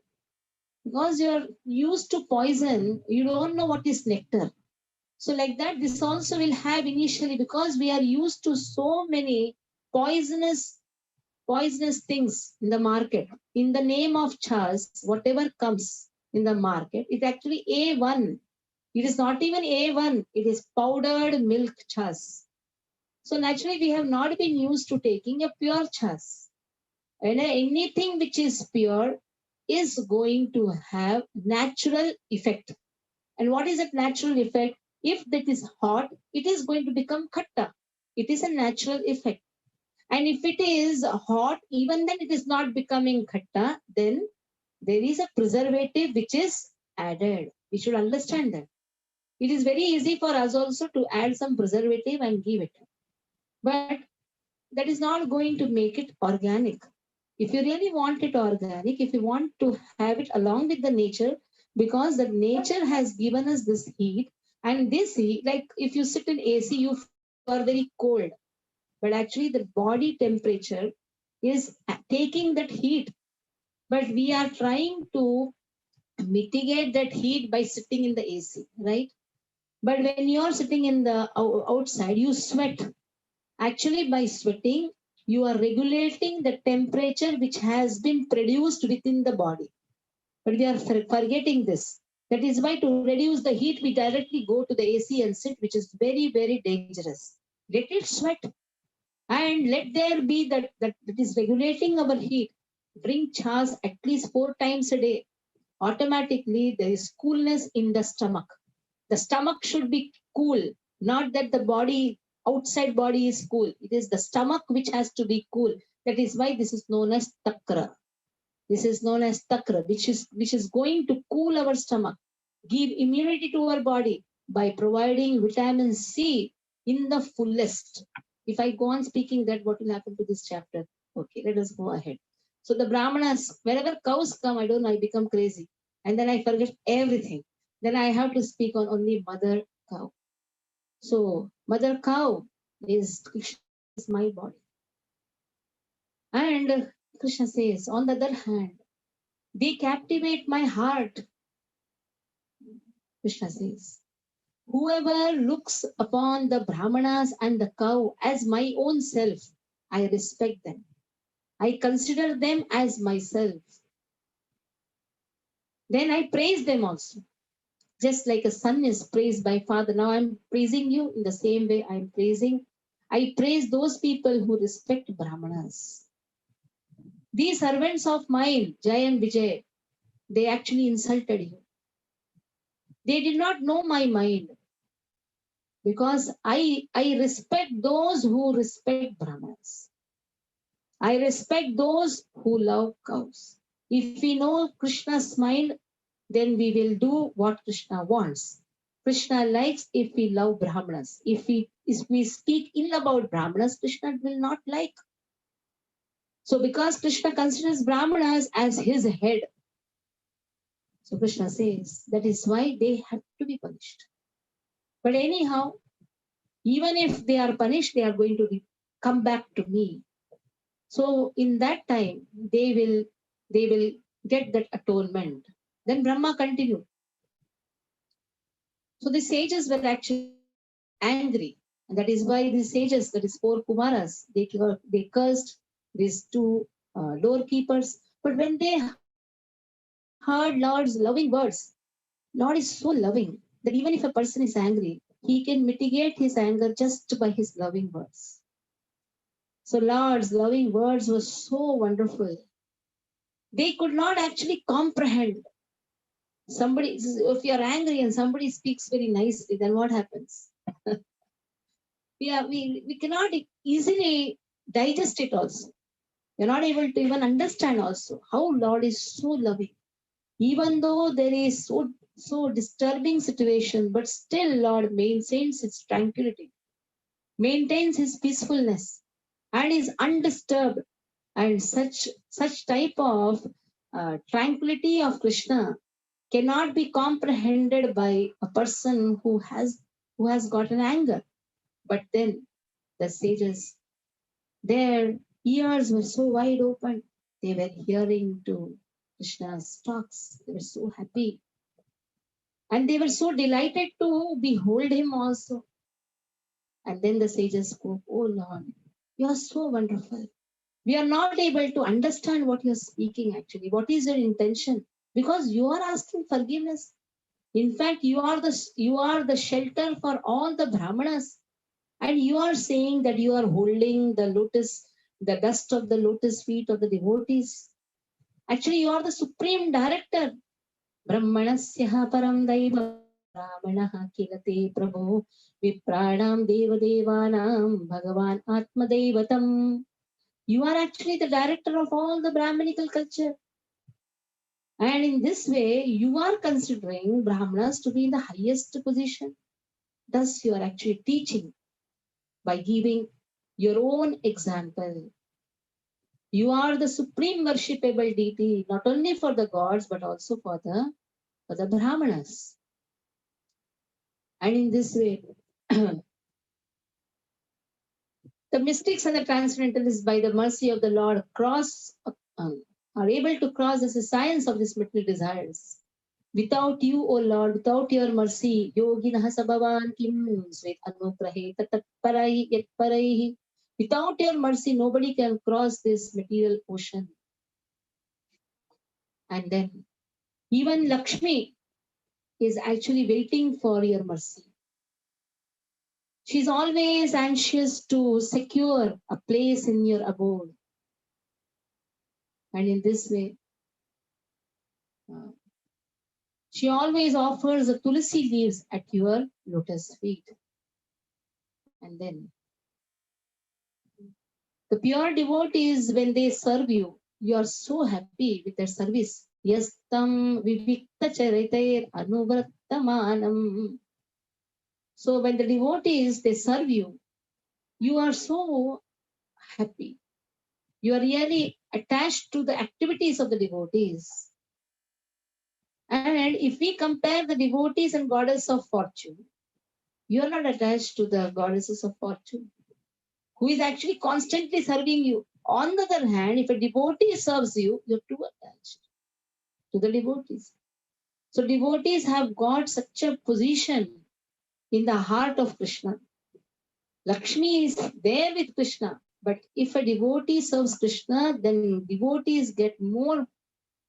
Because you're used to poison, you don't know what is nectar. So like that, this also will have initially, because we are used to so many poisonous things in the market. In the name of chas, whatever comes in the market, it's actually A1. It is not even A1. It is powdered milk chas. So naturally, we have not been used to taking a pure chas. And anything which is pure is going to have natural effect. And what is that natural effect? If that is hot, it is going to become khatta. It is a natural effect. And if it is hot, even then it is not becoming khatta, then there is a preservative which is added. We should understand that. It is very easy for us also to add some preservative and give it. But that is not going to make it organic. If you really want it organic, if you want to have it along with the nature, because the nature has given us this heat, and this heat, like if you sit in AC, you are very cold. But actually the body temperature is taking that heat. But we are trying to mitigate that heat by sitting in the AC, right? But when you're sitting in the outside, you sweat. Actually, by sweating, you are regulating the temperature which has been produced within the body. But we are forgetting this. That is why to reduce the heat, we directly go to the AC and sit, which is very, very dangerous. Let it sweat. And let there be that is regulating our heat. Drink chas at least 4 times a day. Automatically, there is coolness in the stomach. The stomach should be cool, not that the body, outside body is cool. It is the stomach which has to be cool. That is why this is known as takra. This is known as takra, which is going to cool our stomach, give immunity to our body by providing vitamin C in the fullest. If I go on speaking that, what will happen to this chapter? Okay, let us go ahead. So the Brahmanas, wherever cows come, I don't know, I become crazy. And then I forget everything. Then I have to speak on only mother cow. So mother cow is my body. And Krishna says, on the other hand, they captivate my heart. Krishna says, whoever looks upon the Brahmanas and the cow as my own self, I respect them. I consider them as myself. Then I praise them also. Just like a son is praised by father. Now I'm praising you in the same way I praise those people who respect Brahmanas. These servants of mine, Jay and Vijay, they actually insulted you. They did not know my mind. Because I respect those who respect Brahmanas. I respect those who love cows. If we know Krishna's mind, then we will do what Krishna wants. Krishna likes if we love Brahmanas. If we speak ill about Brahmanas, Krishna will not like. So because Krishna considers Brahmanas as his head, so Krishna says that is why they have to be punished. But anyhow, even if they are punished, they are going to come back to me. So in that time, they will get that atonement. Then Brahma continued. So the sages were actually angry. And that is why these sages, that is 4 Kumaras, they cursed these 2 doorkeepers. But when they heard Lord's loving words, Lord is so loving that even if a person is angry, he can mitigate his anger just by his loving words. So Lord's loving words were so wonderful. They could not actually comprehend. Somebody, if you are angry and somebody speaks very nicely, then what happens? we cannot easily digest it also. We're not able to even understand also how Lord is so loving. Even though there is so disturbing situation, but still Lord maintains his tranquility, maintains his peacefulness, and is undisturbed. And such type of tranquility of Krishna cannot be comprehended by a person who has got an anger. But then the sages, their ears were so wide open. They were hearing to Krishna's talks. They were so happy. And they were so delighted to behold him also. And then the sages spoke, oh Lord, you are so wonderful. We are not able to understand what you're speaking actually. What is your intention? Because you are asking forgiveness. In fact, you are the shelter for all the Brahmanas. And you are saying that you are holding the dust of the lotus feet of the devotees. Actually, you are the supreme director. Brahmanasya param daiva Brahmanaha kilate prabhu vipranam devadevanam bhagavan atmadevatam. You are actually the director of all the Brahminical culture. And in this way, you are considering Brahmanas to be in the highest position. Thus, you are actually teaching by giving your own example. You are the supreme worshipable deity, not only for the gods, but also for the Brahmanas. And in this way, the mystics and the transcendentalists, by the mercy of the Lord, are able to cross the science of these material desires. Without you, O Lord, without your mercy, yoginah sabhavan kim svet anugrahe tatparai yatparaihi. Without your mercy, nobody can cross this material ocean. And then Even Lakshmi is actually waiting for your mercy. She's always anxious to secure a place in your abode. And in this way, she always offers the tulsi leaves at your lotus feet. And then the pure devotees, when they serve you, you are so happy with their service. Yastam vivikta charitair anuvrattamanam. So when the devotees, they serve you, you are so happy. You are really attached to the activities of the devotees. And if we compare the devotees and goddess of fortune, you are not attached to the goddesses of fortune, who is actually constantly serving you. On the other hand, if a devotee serves you, you're too attached to the devotees. So devotees have got such a position in the heart of Krishna. Lakshmi is there with Krishna, but if a devotee serves Krishna, then devotees get more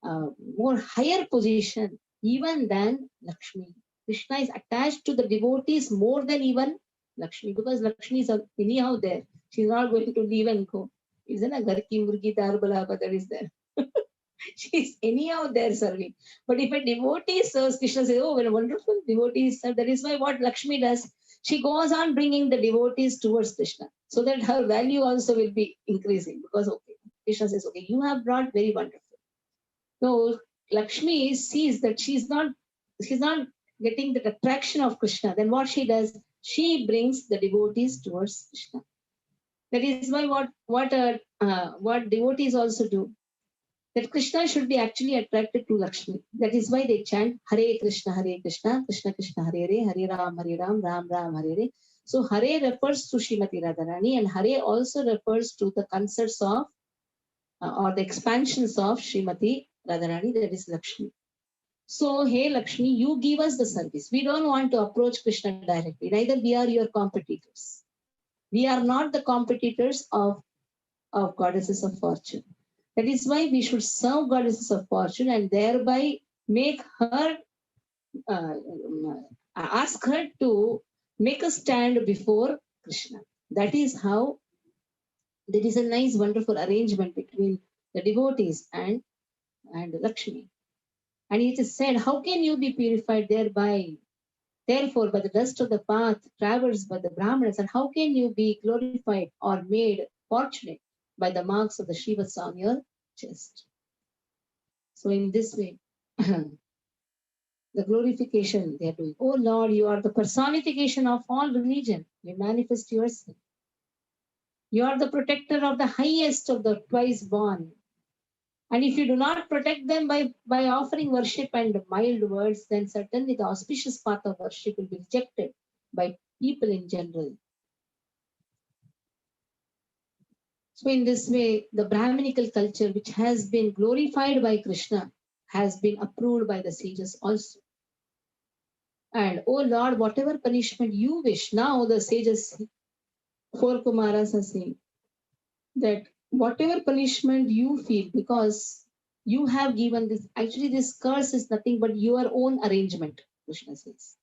higher position even than Lakshmi. Krishna is attached to the devotees more than even Lakshmi, because Lakshmi is anyhow there. She's not going to leave and go. Isn't a Garki Murgi Tarbalaba that is there? She's anyhow there serving. But if a devotee serves, Krishna says, oh, well, wonderful devotees serve. That is why what Lakshmi does, she goes on bringing the devotees towards Krishna, so that her value also will be increasing. Because, okay, Krishna says, okay, you have brought very wonderful. So Lakshmi sees that she's not getting the attraction of Krishna. Then what she does, she brings the devotees towards Krishna. That is why what devotees also do, that Krishna should be actually attracted to Lakshmi. That is why they chant Hare Krishna, Krishna Krishna, Hare Hare, Hare Ram, Ram Ram, Hare Hare. So Hare refers to Srimati Radharani, and Hare also refers to the concerts of or the expansions of Srimati Radharani, that is Lakshmi. So, hey Lakshmi, you give us the service. We don't want to approach Krishna directly. Neither we are your competitors. We are not the competitors of goddesses of fortune. That is why we should serve goddesses of fortune and thereby make her, ask her to make a stand before Krishna. That is how, there is a nice, wonderful arrangement between the devotees and Lakshmi. And it is said, how can you be purified thereby? Therefore, by the dust of the path traversed by the Brahmanas, and how can you be glorified or made fortunate by the marks of the Shivas on your chest? So in this way, the glorification they are doing. Oh Lord, you are the personification of all religion. You manifest yourself. You are the protector of the highest of the twice born. And if you do not protect them by offering worship and mild words, then certainly the auspicious path of worship will be rejected by people in general. So in this way, the Brahminical culture, which has been glorified by Krishna, has been approved by the sages also. And oh Lord, whatever punishment you wish, now the sages, 4 Kumaras are saying that whatever punishment you feel, because you have given this, actually this curse is nothing but your own arrangement, Krishna says.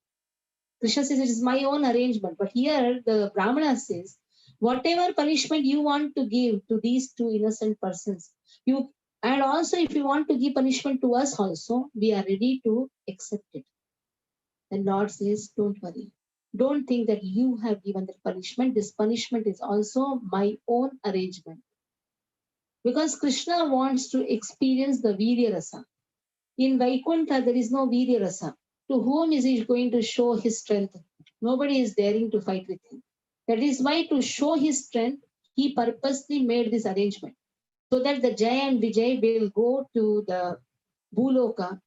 Krishna says it is my own arrangement. But here the Brahmana says, whatever punishment you want to give to these two innocent persons, and also if you want to give punishment to us also, we are ready to accept it. The Lord says, don't worry. Don't think that you have given the punishment. This punishment is also my own arrangement. Because Krishna wants to experience the Virya Rasa. In Vaikuntha, there is no Virya Rasa. To whom is he going to show his strength? Nobody is daring to fight with him. That is why, to show his strength, he purposely made this arrangement, so that the Jay and Vijay will go to the Bhuloka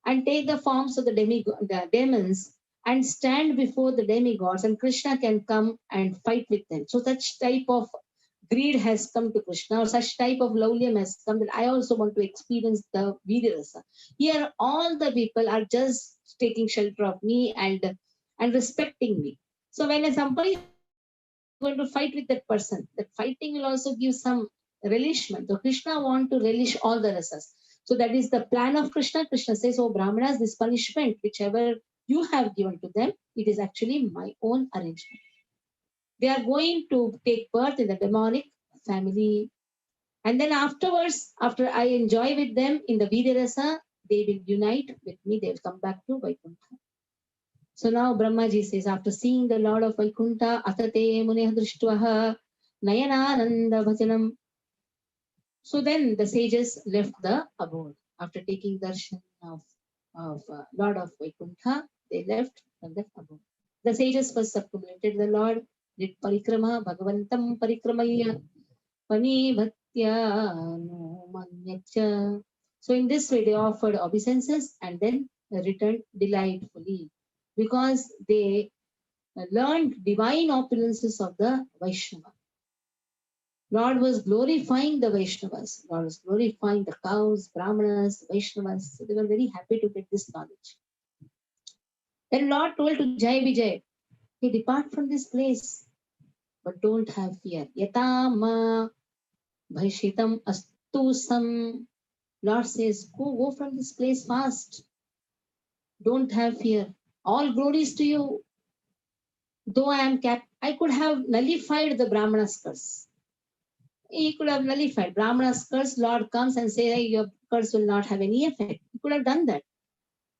and take the forms of the demons and stand before the demigods, and Krishna can come and fight with them. So such type of greed has come to Krishna, or such type of laulyam has come, that I also want to experience the Virya Rasa. Here all the people are just taking shelter of me and respecting me. So when somebody is going to fight with that person, that fighting will also give some relishment. So Krishna wants to relish all the rasas. So that is the plan of Krishna. Krishna says, oh Brahmanas, this punishment, whichever you have given to them, it is actually my own arrangement. They are going to take birth in the demonic family. And then afterwards, after I enjoy with them in the Vidyarasa, they will unite with me. They will come back to Vaikuntha. So now Brahmaji says, after seeing the Lord of Vaikuntha, atate muneh drishtvaha nayanananda bhajanam. So then the sages left the abode. After taking darshan of Lord of Vaikuntha, they left from the abode. The sages first circumvented the Lord, did parikrama, bhagavatam parikramaya, panibhatya no manyacha. So in this way they offered obeisances and then returned delightfully, because they learned divine opulences of the Vaishnava. Lord was glorifying the Vaishnavas. Lord was glorifying the cows, Brahmanas, Vaishnavas. So they were very happy to get this knowledge. Then Lord told to Jai Vijay, hey, depart from this place, but don't have fear. Yatama bhaishitam astusam. Lord says, go from this place fast. Don't have fear. All glories to you. Though I am I could have nullified the Brahmana's curse. He could have nullified Brahmana's curse. Lord comes and says, hey, your curse will not have any effect. He could have done that.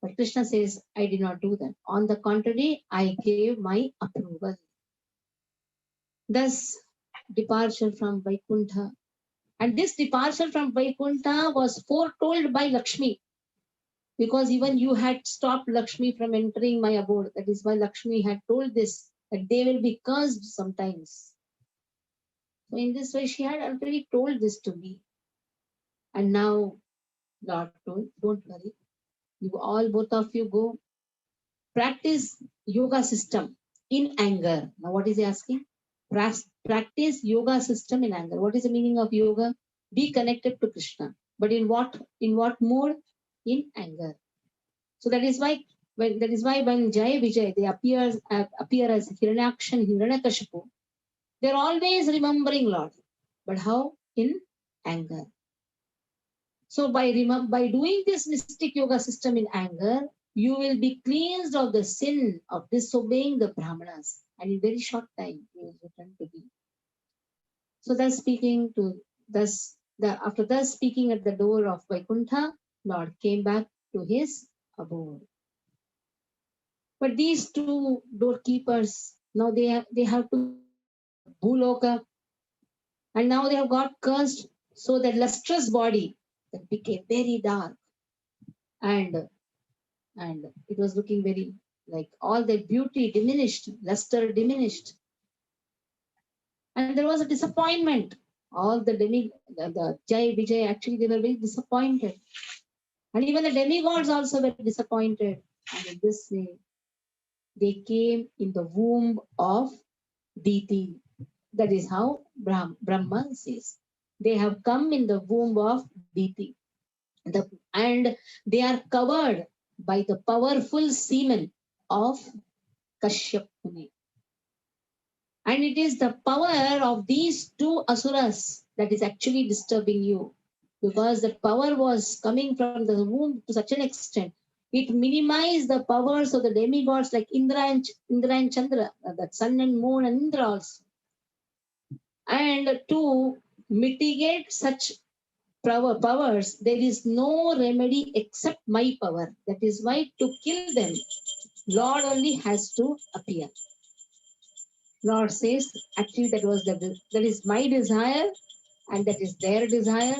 But Krishna says, I did not do that. On the contrary, I gave my approval. Thus, departure from Vaikuntha. And this departure from Vaikuntha was foretold by Lakshmi. Because even you had stopped Lakshmi from entering my abode. That is why Lakshmi had told this, that they will be cursed sometimes. So in this way, she had already told this to me. And now Lord told, don't worry. You all, both of you go practice yoga system in anger. Now what is he asking? Practice yoga system in anger. What is the meaning of yoga? Be connected to Krishna. But in what mode? In anger. So that is why when Jai Vijay they appear as Hiranyaksha and Hiranyakashipu, they're always remembering Lord. But how? In anger. So by doing this mystic yoga system in anger, you will be cleansed of the sin of disobeying the Brahmanas, and in very short time you will return to be. So after thus speaking at the door of Vaikuntha, Lord came back to his abode. But these two doorkeepers, now they have to Bhuloka, and now they have got cursed, so that lustrous body that became very dark, and it was looking very like all their beauty diminished, luster diminished, and there was a disappointment. All the Jai Vijay, actually they were very disappointed, and even the demigods also were disappointed. And in this way, they came in the womb of Diti. That is how Brahma says. They have come in the womb of Diti. And they are covered by the powerful semen of Kashyap Muni. And it is the power of these two asuras that is actually disturbing you. Because the power was coming from the womb to such an extent. It minimized the powers of the demigods like Indra and Chandra, the sun and moon and Indra also. And to mitigate such powers, there is no remedy except my power. That is why to kill them, Lord only has to appear. Lord says, actually that is my desire, and that is their desire,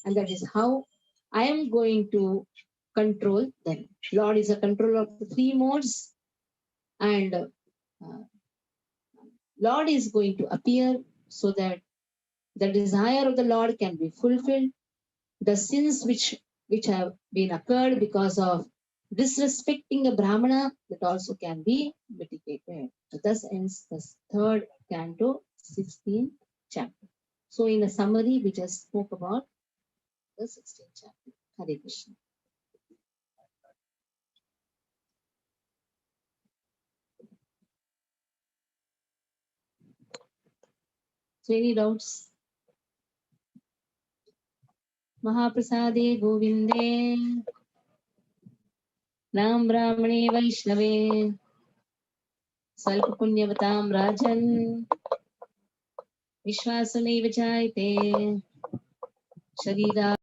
and that is how I am going to control them. Lord is a controller of the three modes, and Lord is going to appear so that the desire of the Lord can be fulfilled. The sins which have been occurred because of disrespecting a Brahmana, that also can be mitigated. So thus ends the third canto, 16th chapter. So in a summary, we just spoke about the 16th chapter. Hare Krishna. So any doubts? महाप्रसादे गोविंदे नाम ब्राह्मणे वैष्णवे स्वल्प पुण्यवतां राजन् विश्वासनैव जायते शरीरा